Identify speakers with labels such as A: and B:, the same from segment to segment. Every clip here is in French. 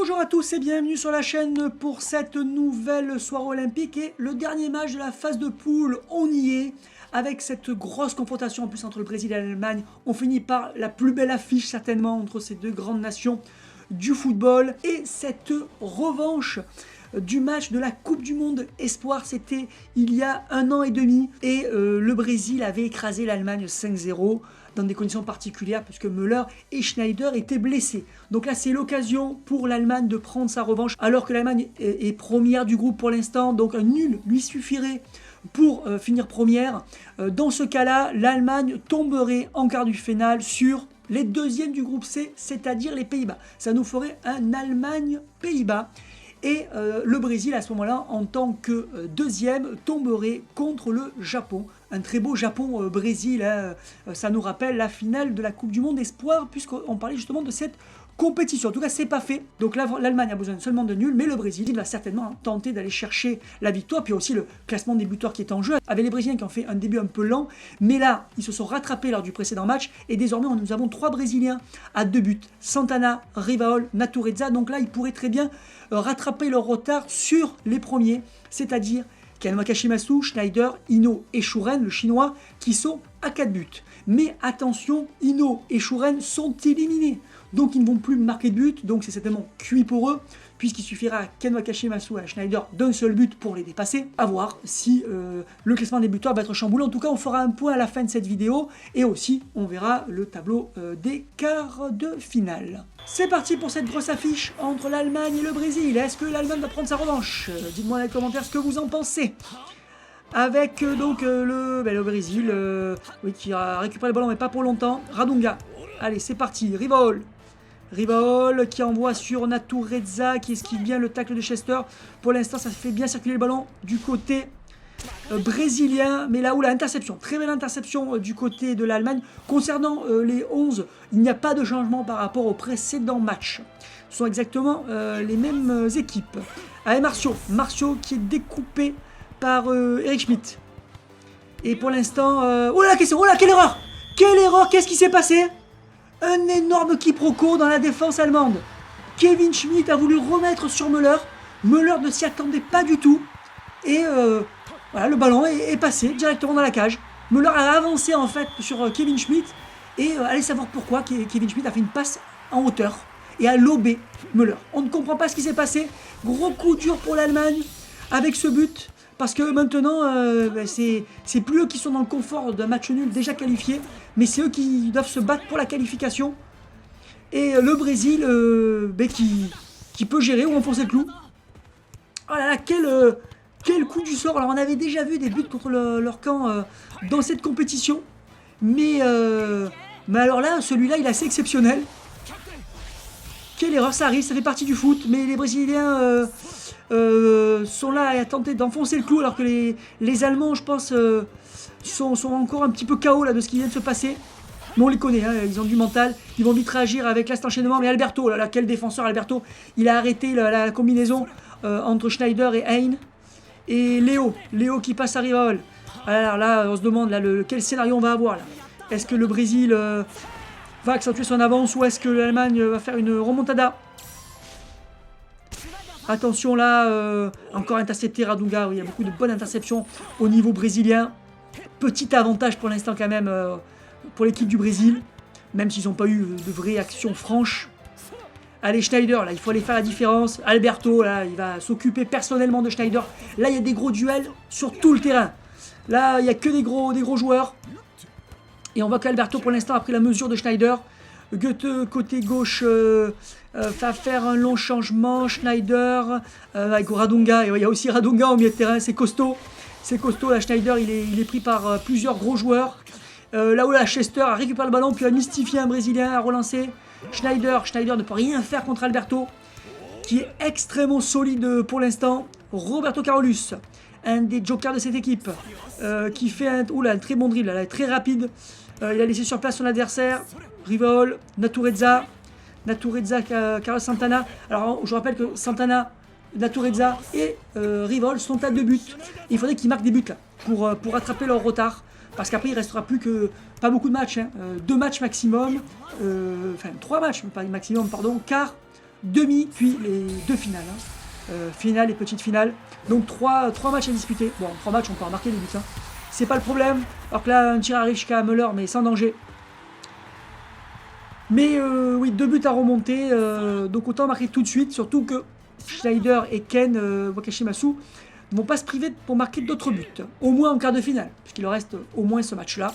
A: Bonjour à tous et bienvenue sur la chaîne pour cette nouvelle soirée olympique et le dernier match de la phase de poule, on y est. Avec cette grosse confrontation en plus entre le Brésil et l'Allemagne, on finit par la plus belle affiche certainement entre ces deux grandes nations du football. Et cette revanche du match de la Coupe du Monde Espoir, c'était il y a 1 an et demi. Et le Brésil avait écrasé l'Allemagne 5-0 dans des conditions particulières puisque Müller et Schneider étaient blessés. Donc là, c'est l'occasion pour l'Allemagne de prendre sa revanche alors que l'Allemagne est première du groupe pour l'instant. Donc un nul lui suffirait pour finir première. Dans ce cas-là, l'Allemagne tomberait en quart du finale sur les deuxièmes du groupe C, c'est-à-dire les Pays-Bas. Ça nous ferait un Allemagne-Pays-Bas. Et le Brésil, à ce moment-là, en tant que deuxième, tomberait contre le Japon. Un très beau Japon-Brésil, hein. Ça nous rappelle la finale de la Coupe du Monde Espoir, puisqu'on parlait justement de cette compétition. En tout cas, c'est pas fait. Donc l'Allemagne a besoin seulement de nul, mais le Brésil va certainement tenter d'aller chercher la victoire. Puis aussi le classement des buteurs qui est en jeu, avec les Brésiliens qui ont fait un début un peu lent. Mais là, ils se sont rattrapés lors du précédent match. Et désormais, nous avons 3 Brésiliens à 2 buts. Santana, Rivaol, Natureza. Donc là, ils pourraient très bien rattraper leur retard sur les premiers, c'est-à-dire Kanwaka Shimasu, Schneider, Ino et Shuren, le chinois, qui sont à 4 buts. Mais attention, Ino et Shuren sont éliminés. Donc ils ne vont plus marquer de but, donc c'est certainement cuit pour eux, puisqu'il suffira à Kanwaka Shimasu et à Schneider d'un seul but pour les dépasser. À voir si le classement des buteurs va être chamboulé. En tout cas, on fera un point à la fin de cette vidéo, et aussi on verra le tableau des quarts de finale. C'est parti pour cette grosse affiche entre l'Allemagne et le Brésil. Est-ce que l'Allemagne va prendre sa revanche? Dites-moi dans les commentaires ce que vous en pensez. Avec donc le Brésil oui, qui a récupéré le ballon mais pas pour longtemps. Radunga. Allez, c'est parti. Rivaol qui envoie sur Natureza qui esquive bien le tacle de Chester. Pour l'instant, ça fait bien circuler le ballon du côté brésilien. Mais là où l'interception, très belle interception du côté de l'Allemagne. Concernant les 11, il n'y a pas de changement par rapport au précédent match. Ce sont exactement les mêmes équipes. Allez, Martiaux qui est découpé par Eric Schmidt. Et pour l'instant... oh là, quelle erreur! Quelle erreur! Qu'est-ce qui s'est passé? Un énorme quiproquo dans la défense allemande. Kevin Schmidt a voulu remettre sur Müller. Müller ne s'y attendait pas du tout. Et voilà, le ballon est passé directement dans la cage. Müller a avancé en fait sur Kevin Schmidt. Et allez savoir pourquoi Kevin Schmidt a fait une passe en hauteur et a lobé Müller. On ne comprend pas ce qui s'est passé. Gros coup dur pour l'Allemagne avec ce but. Parce que maintenant, c'est plus eux qui sont dans le confort d'un match nul déjà qualifié, mais c'est eux qui doivent se battre pour la qualification. Et le Brésil qui peut gérer ou enfoncer le clou. Oh là là, quel coup du sort. Alors on avait déjà vu des buts contre leur camp dans cette compétition. Mais alors là, celui-là, il est assez exceptionnel. Quelle erreur, ça arrive, ça fait partie du foot. Mais les Brésiliens... sont là à tenter d'enfoncer le clou alors que les Allemands, je pense, sont encore un petit peu KO là, de ce qui vient de se passer. Mais on les connaît, hein, ils ont du mental, ils vont vite réagir avec cet enchaînement. Mais Alberto, là, quel défenseur Alberto, il a arrêté la combinaison entre Schneider et Hein. Et Léo qui passe à Rivaol. Alors là, on se demande là, quel scénario on va avoir là. Est-ce que le Brésil va accentuer son avance ou est-ce que l'Allemagne va faire une remontada? Attention là, encore intercepté Radunga, oui, il y a beaucoup de bonnes interceptions au niveau brésilien. Petit avantage pour l'instant quand même pour l'équipe du Brésil, même s'ils n'ont pas eu de vraies actions franches. Allez, Schneider, là, il faut aller faire la différence. Alberto, là, il va s'occuper personnellement de Schneider. Là, il y a des gros duels sur tout le terrain. Là, il n'y a que des gros joueurs. Et on voit qu'Alberto, pour l'instant, a pris la mesure de Schneider. Goethe, côté gauche, va faire un long changement. Schneider avec Radunga. Et il y a aussi Radunga au milieu de terrain. C'est costaud. C'est costaud. Là, Schneider, il est pris par plusieurs gros joueurs. Là où la Chester a récupéré le ballon, puis a mystifié un Brésilien, a relancé. Schneider ne peut rien faire contre Alberto, qui est extrêmement solide pour l'instant. Roberto Carolus, un des jokers de cette équipe, qui fait un très bon dribble, là, très rapide. Il a laissé sur place son adversaire. Rivaol, Natureza, Carlos Santana. Alors je rappelle que Santana, Natureza et Rivaol sont à 2 buts. Et il faudrait qu'ils marquent des buts là pour rattraper leur retard. Parce qu'après il restera plus que pas beaucoup de matchs, hein. 2 matchs maximum, enfin 3 matchs pas maximum, pardon, car demi, puis les 2 finales. Finale et petite finale. Donc 3 matchs à disputer. Bon, 3 matchs, on peut en marquer des buts. Hein. C'est pas le problème. Alors que là, un tir arrive jusqu'à Müller, mais sans danger. Mais oui, 2 buts à remonter. Donc autant marquer tout de suite. Surtout que Schneider et Ken Wakashimasu ne vont pas se priver pour marquer d'autres buts. Au moins en quart de finale. Puisqu'il leur reste au moins ce match-là.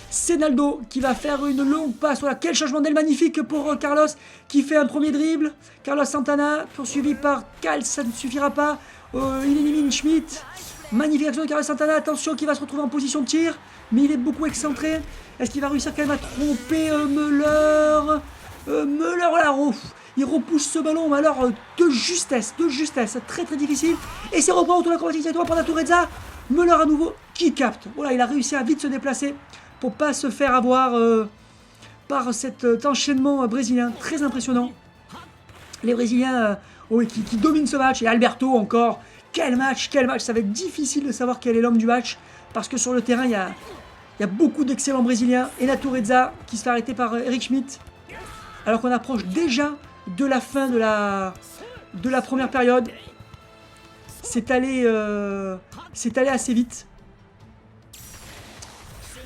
A: C'est Naldo qui va faire une longue passe. Voilà, quel changement d'aile magnifique pour Carlos qui fait un premier dribble. Carlos Santana poursuivi par Cal, ça ne suffira pas. Il élimine Schmidt. Magnifique action de Carlos Santana. Attention qui va se retrouver en position de tir. Mais il est beaucoup excentré. Est-ce qu'il va réussir quand même à tromper Müller Müller, voilà, il repousse ce ballon, mais alors de justesse, très très difficile. Et c'est reprend autour de la compétition pour Natureza. Müller à nouveau qui capte. Voilà, il a réussi à vite se déplacer pour pas se faire avoir par cet enchaînement brésilien très impressionnant. Les Brésiliens qui dominent ce match. Et Alberto encore, quel match, ça va être difficile de savoir quel est l'homme du match parce que sur le terrain il y a beaucoup d'excellents Brésiliens. Et Natureza qui se fait arrêter par Eric Schmidt alors qu'on approche déjà de la fin de la première période. C'est allé assez vite.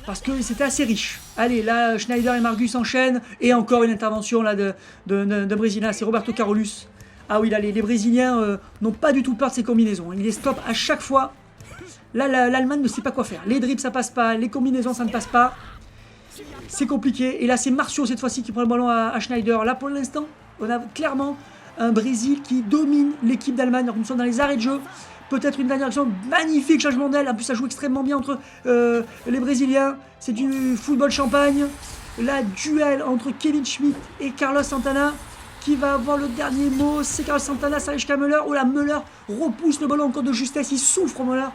A: Parce que c'était assez riche. Allez, là, Schneider et Margus enchaînent. Et encore une intervention là, de Brésilien. C'est Roberto Carolus. Ah oui, là, les Brésiliens n'ont pas du tout peur de ces combinaisons. Ils les stoppent à chaque fois. Là, l'Allemagne ne sait pas quoi faire. Les dribbles, ça passe pas. Les combinaisons, ça ne passe pas. C'est compliqué. Et là, c'est Martiaux, cette fois-ci, qui prend le ballon à Schneider. Là, pour l'instant, on a clairement un Brésil qui domine l'équipe d'Allemagne. Alors, nous sommes dans les arrêts de jeu. Peut-être une dernière action, magnifique changement d'aile. En plus, ça joue extrêmement bien entre les Brésiliens. C'est du football champagne. La duel entre Kevin Schmidt et Carlos Santana. Qui va avoir le dernier mot? C'est Carlos Santana, ça arrive jusqu'à Müller. Oh là, Müller repousse le ballon encore de justesse. Il souffre, Müller.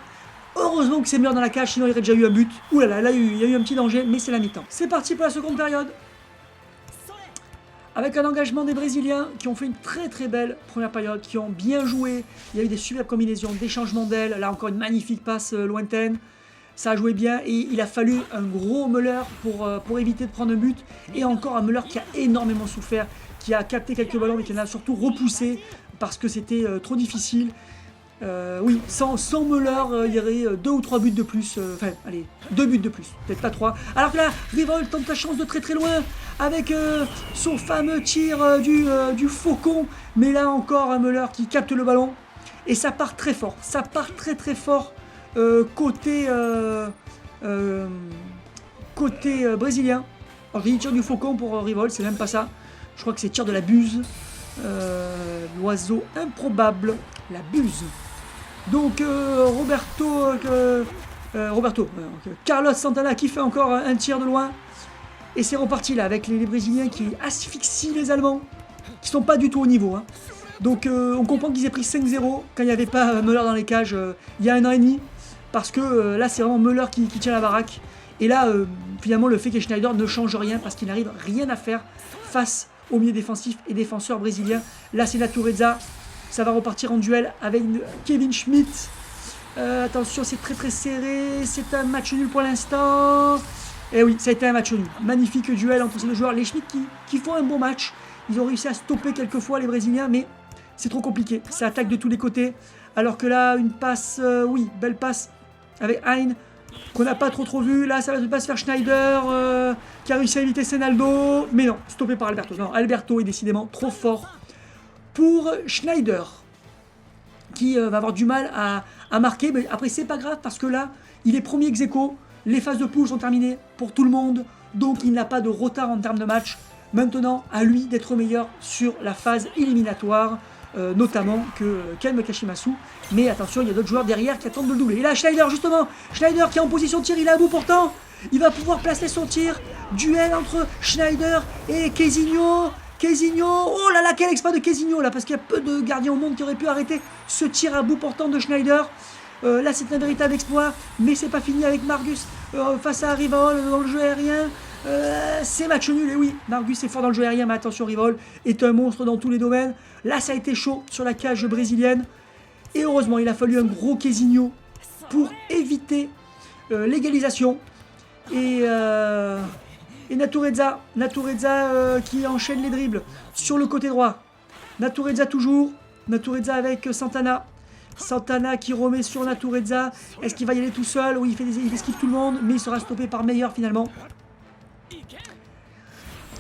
A: Heureusement que c'est Müller dans la cage, sinon il aurait déjà eu un but. Ouh là là, il y a eu un petit danger, mais c'est la mi-temps. C'est parti pour la seconde période. Avec un engagement des Brésiliens qui ont fait une très très belle première période, qui ont bien joué. Il y a eu des superbes combinaisons, des changements d'aile. Là encore une magnifique passe lointaine. Ça a joué bien et il a fallu un gros Müller pour éviter de prendre un but. Et encore un Müller qui a énormément souffert, qui a capté quelques ballons mais qui en a surtout repoussé parce que c'était trop difficile. Oui, sans Müller, il y aurait 2 ou 3 buts de plus. Enfin, allez, 2 buts de plus, peut-être pas 3. Alors que là, Rivol tente sa chance de très très loin avec son fameux tir du faucon. Mais là encore, un Müller qui capte le ballon. Et ça part très fort. Ça part très très fort côté brésilien. Alors, il tire du faucon pour Rivol, c'est même pas ça. Je crois que c'est tir de la buse. L'oiseau improbable, la buse. Donc Carlos Santana qui fait encore un tir de loin. Et c'est reparti là avec les Brésiliens qui asphyxient les Allemands, qui sont pas du tout au niveau. Hein. Donc on comprend qu'ils aient pris 5-0 quand il n'y avait pas Müller dans les cages il y a 1 an et demi. Parce que là c'est vraiment Müller qui tient la baraque. Et là finalement le fait que Schneider ne change rien parce qu'il n'arrive rien à faire face au milieu défensif et défenseur brésilien. Là c'est Natureza. Ça va repartir en duel avec Kevin Schmidt. Attention, c'est très très serré. C'est un match nul pour l'instant. Et oui, ça a été un match nul. Magnifique duel entre ces deux joueurs. Les Schmidt qui font un bon match. Ils ont réussi à stopper quelques fois les Brésiliens, mais c'est trop compliqué. Ça attaque de tous les côtés. Alors que là, une passe, oui, belle passe avec Hein, qu'on n'a pas trop vu. Là, ça va pas se faire Schneider, qui a réussi à éviter Senaldo. Mais non, stoppé par Alberto. Non, Alberto est décidément trop fort pour Schneider, qui va avoir du mal à marquer. Mais après, c'est pas grave parce que là, il est premier ex-aequo. Les phases de poule sont terminées pour tout le monde. Donc, il n'a pas de retard en termes de match. Maintenant, à lui d'être meilleur sur la phase éliminatoire, notamment que Ken Wakashimasu. Mais attention, il y a d'autres joueurs derrière qui attendent de le doubler. Et là, Schneider, justement. Schneider qui est en position de tir, il est à bout pourtant. Il va pouvoir placer son tir. Duel entre Schneider et Kezinho. Oh là là, quel exploit de Kezinho là, parce qu'il y a peu de gardiens au monde qui auraient pu arrêter ce tir à bout portant de Schneider. Là, c'est un véritable exploit, mais c'est pas fini avec Margus face à Rivol dans le jeu aérien. C'est match nul, et oui, Margus est fort dans le jeu aérien, mais attention, Rivol est un monstre dans tous les domaines. Là, ça a été chaud sur la cage brésilienne. Et heureusement, il a fallu un gros Kezinho pour éviter l'égalisation. Et Natureza qui enchaîne les dribbles sur le côté droit. Natureza toujours. Natureza avec Santana. Santana qui remet sur Natureza. Est-ce qu'il va y aller tout seul? Oui, il esquive tout le monde, mais il sera stoppé par Meyer finalement.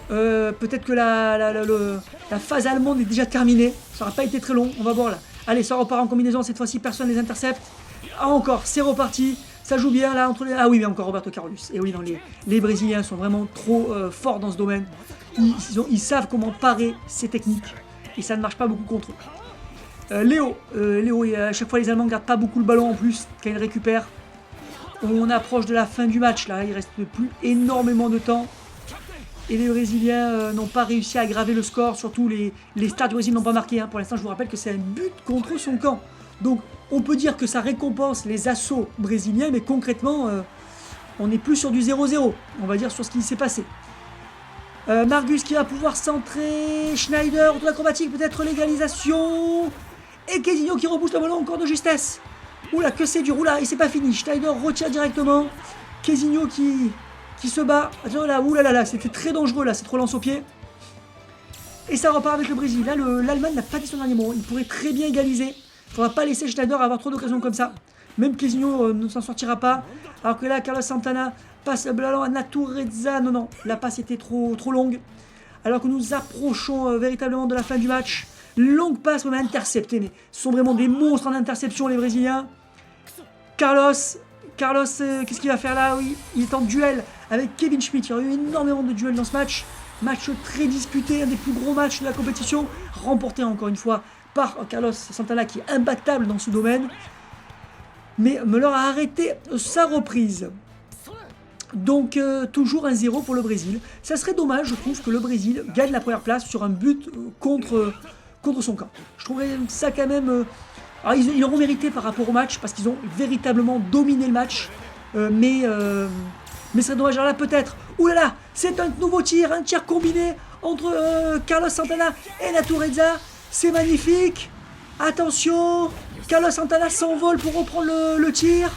A: Peut-être que la phase allemande est déjà terminée. Ça n'aura pas été très long, on va voir là. Allez, ça repart en combinaison, cette fois-ci personne ne les intercepte. Ah encore, c'est reparti. Ça joue bien là entre les... Ah oui, mais encore Roberto Carlos. Et oui, non, les Brésiliens sont vraiment trop forts dans ce domaine. Ils savent comment parer ces techniques. Et ça ne marche pas beaucoup contre eux. Léo, à chaque fois les Allemands ne gardent pas beaucoup le ballon en plus quand ils récupèrent. On approche de la fin du match là, il reste plus énormément de temps. Et les Brésiliens n'ont pas réussi à aggraver le score, surtout les stars du Brésil n'ont pas marqué. Hein. Pour l'instant, je vous rappelle que c'est un but contre son camp. Donc, on peut dire que ça récompense les assauts brésiliens, mais concrètement, on n'est plus sur du 0-0. On va dire sur ce qui s'est passé. Margus qui va pouvoir centrer. Schneider, autour acrobatique, peut-être l'égalisation. Et Kezinho qui repousse le ballon encore de justesse. Oula, que c'est dur. Oula, et c'est pas fini. Schneider retire directement. Kezinho qui se bat. Attends, là, oulala, c'était très dangereux là, cette relance au pied. Et ça repart avec le Brésil. Là, l'Allemagne n'a pas dit son dernier mot. Il pourrait très bien égaliser. Il ne faudra pas laisser Schneider avoir trop d'occasions comme ça. Même Kezinho ne s'en sortira pas. Alors que là, Carlos Santana passe le ballon à Natureza. Non, la passe était trop longue. Alors que nous approchons véritablement de la fin du match. Longue passe, mais interceptée. Mais ce sont vraiment des monstres en interception, les Brésiliens. Carlos, qu'est-ce qu'il va faire là? Oui, il est en duel avec Kevin Schmidt. Il y a eu énormément de duels dans ce match. Match très disputé, un des plus gros matchs de la compétition. Remporté encore une fois par Carlos Santana qui est imbattable dans ce domaine. Mais Müller a arrêté sa reprise. Donc toujours un 0 pour le Brésil. Ça serait dommage, je trouve, que le Brésil gagne la première place sur un but contre son camp. Je trouverais ça quand même... Alors, ils l'auront mérité par rapport au match parce qu'ils ont véritablement dominé le match. Mais ce serait dommage. Alors là, peut-être. Oulala, c'est un nouveau tir, un tir combiné entre Carlos Santana et Natureza. C'est magnifique. Attention, Carlos Santana s'envole pour reprendre le tir.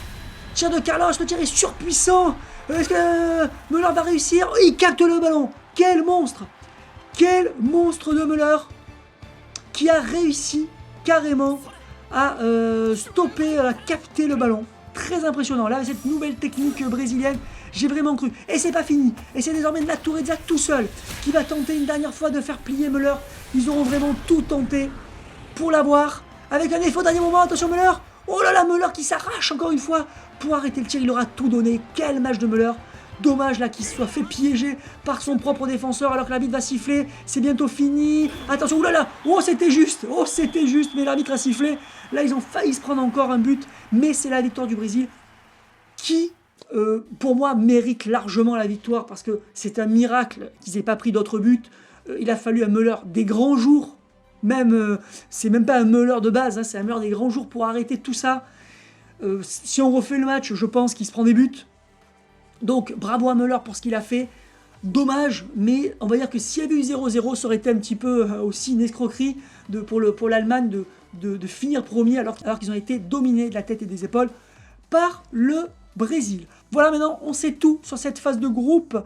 A: Tir de Carlos, le tir est surpuissant. Est-ce que Müller va réussir? Il capte le ballon. Quel monstre! Quel monstre de Müller qui a réussi carrément à stopper, à capter le ballon. Très impressionnant. Là, avec cette nouvelle technique brésilienne, j'ai vraiment cru. Et c'est pas fini. Et c'est désormais Natureza tout seul qui va tenter une dernière fois de faire plier Müller. Ils auront vraiment tout tenté pour l'avoir. Avec un effort au dernier moment. Attention Müller. Oh là là, Müller qui s'arrache encore une fois pour arrêter le tir. Il aura tout donné. Quel match de Müller. Dommage là qu'il se soit fait piéger par son propre défenseur alors que l'arbitre va siffler. C'est bientôt fini. Attention, oulala. Oh, c'était juste. Mais l'arbitre a sifflé. Là, ils ont failli se prendre encore un but. Mais c'est la victoire du Brésil qui, pour moi, mérite largement la victoire parce que c'est un miracle qu'ils n'aient pas pris d'autres buts. Il a fallu à Müller des grands jours. Même, c'est même pas un Müller de base. Hein, c'est un Müller des grands jours pour arrêter tout ça. Si on refait le match, je pense qu'il se prend des buts. Donc bravo à Müller pour ce qu'il a fait. Dommage, mais on va dire que s'il y avait eu 0-0, ça aurait été un petit peu aussi une escroquerie pour l'Allemagne de finir premier alors qu'ils ont été dominés de la tête et des épaules par le Brésil. Voilà, maintenant on sait tout sur cette phase de groupe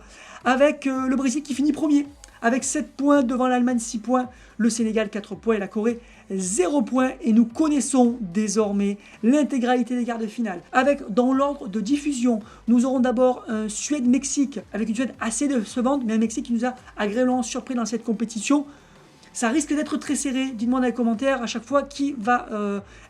A: avec le Brésil qui finit premier avec 7 points devant l'Allemagne, 6 points, le Sénégal 4 points et la Corée 0 points. Et nous connaissons désormais l'intégralité des quarts de finale. Avec, dans l'ordre de diffusion, nous aurons d'abord un Suède-Mexique, avec une Suède assez décevante, mais un Mexique qui nous a agréablement surpris dans cette compétition. Ça risque d'être très serré, dites-moi dans les commentaires à chaque fois qui va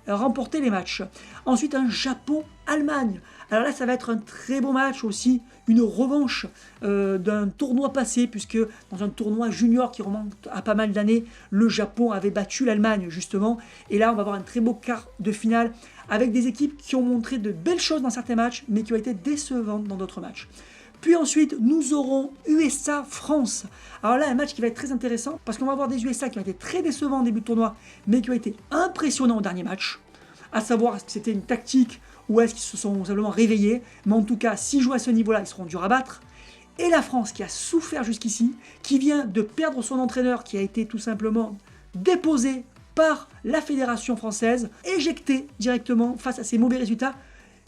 A: remporter les matchs. Ensuite, un Japon-Allemagne. Alors là, ça va être un très beau match aussi, une revanche d'un tournoi passé, puisque dans un tournoi junior qui remonte à pas mal d'années, le Japon avait battu l'Allemagne justement. Et là, on va avoir un très beau quart de finale avec des équipes qui ont montré de belles choses dans certains matchs, mais qui ont été décevantes dans d'autres matchs. Puis ensuite, nous aurons USA-France. Alors là, un match qui va être très intéressant, parce qu'on va avoir des USA qui ont été très décevants en début de tournoi, mais qui ont été impressionnants au dernier match. À savoir, est-ce que c'était une tactique ou est-ce qu'ils se sont simplement réveillés. Mais en tout cas, s'ils jouent à ce niveau-là, ils seront durs à battre. Et la France qui a souffert jusqu'ici, qui vient de perdre son entraîneur, qui a été tout simplement déposé par la fédération française, éjecté directement face à ses mauvais résultats,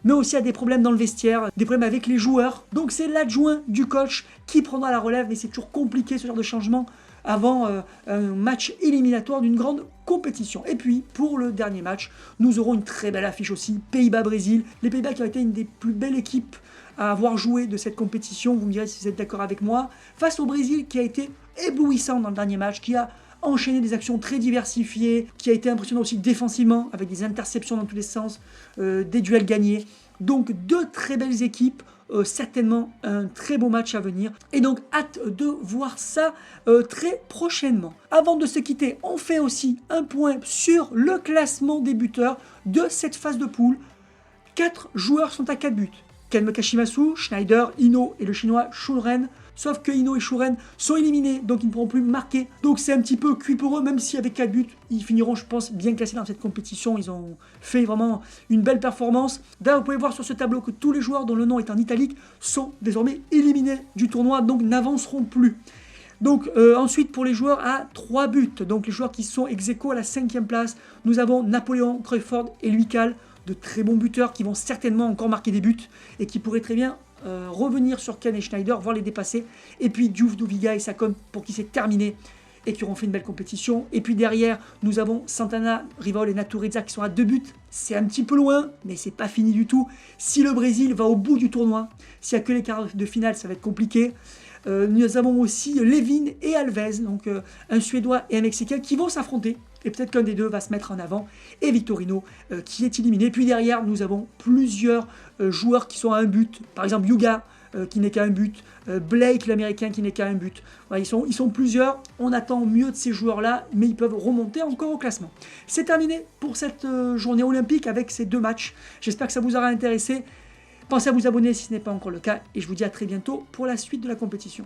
A: mais aussi à des problèmes dans le vestiaire, des problèmes avec les joueurs. Donc c'est l'adjoint du coach qui prendra la relève, mais c'est toujours compliqué ce genre de changement avant un match éliminatoire d'une grande compétition. Et puis, pour le dernier match, nous aurons une très belle affiche aussi, Pays-Bas-Brésil. Les Pays-Bas qui ont été une des plus belles équipes à avoir joué de cette compétition, vous me direz si vous êtes d'accord avec moi, face au Brésil qui a été éblouissant dans le dernier match, qui a enchaîné des actions très diversifiées, qui a été impressionnant aussi défensivement, avec des interceptions dans tous les sens, des duels gagnés. Donc deux très belles équipes, certainement un très beau match à venir. Et donc hâte de voir ça très prochainement. Avant de se quitter, on fait aussi un point sur le classement des buteurs de cette phase de poule. 4 joueurs sont à 4 buts. Ken Kashimasu, Schneider, Ino et le chinois Shuren. Sauf que Ino et Shuren sont éliminés, donc ils ne pourront plus marquer. Donc c'est un petit peu cuit pour eux, même si avec 4 buts, ils finiront, je pense, bien classés dans cette compétition. Ils ont fait vraiment une belle performance. D'ailleurs, vous pouvez voir sur ce tableau que tous les joueurs dont le nom est en italique sont désormais éliminés du tournoi, donc n'avanceront plus. Donc ensuite pour les joueurs à 3 buts, donc les joueurs qui sont ex-aequo à la 5e place, nous avons Napoléon, Crawford et Louis Cal, de très bons buteurs qui vont certainement encore marquer des buts et qui pourraient très bien revenir sur Ken et Schneider, voire les dépasser. Et puis Diouf, Douviga et Sakon pour qui c'est terminé et qui auront fait une belle compétition. Et puis derrière, nous avons Santana, Rivol et Naturiza qui sont à 2 buts. C'est un petit peu loin, mais c'est pas fini du tout. Si le Brésil va au bout du tournoi, s'il n'y a que les quarts de finale, ça va être compliqué. Nous avons aussi Levin et Alves, donc un Suédois et un Mexicain qui vont s'affronter. Et peut-être qu'un des deux va se mettre en avant. Et Victorino qui est éliminé. Puis derrière, nous avons plusieurs joueurs qui sont à un but. Par exemple, Yuga qui n'est qu'à un but. Blake, l'américain, qui n'est qu'à un but. Voilà, ils sont plusieurs. On attend mieux de ces joueurs-là, mais ils peuvent remonter encore au classement. C'est terminé pour cette journée olympique avec ces 2 matchs. J'espère que ça vous aura intéressé. Pensez à vous abonner si ce n'est pas encore le cas. Et je vous dis à très bientôt pour la suite de la compétition.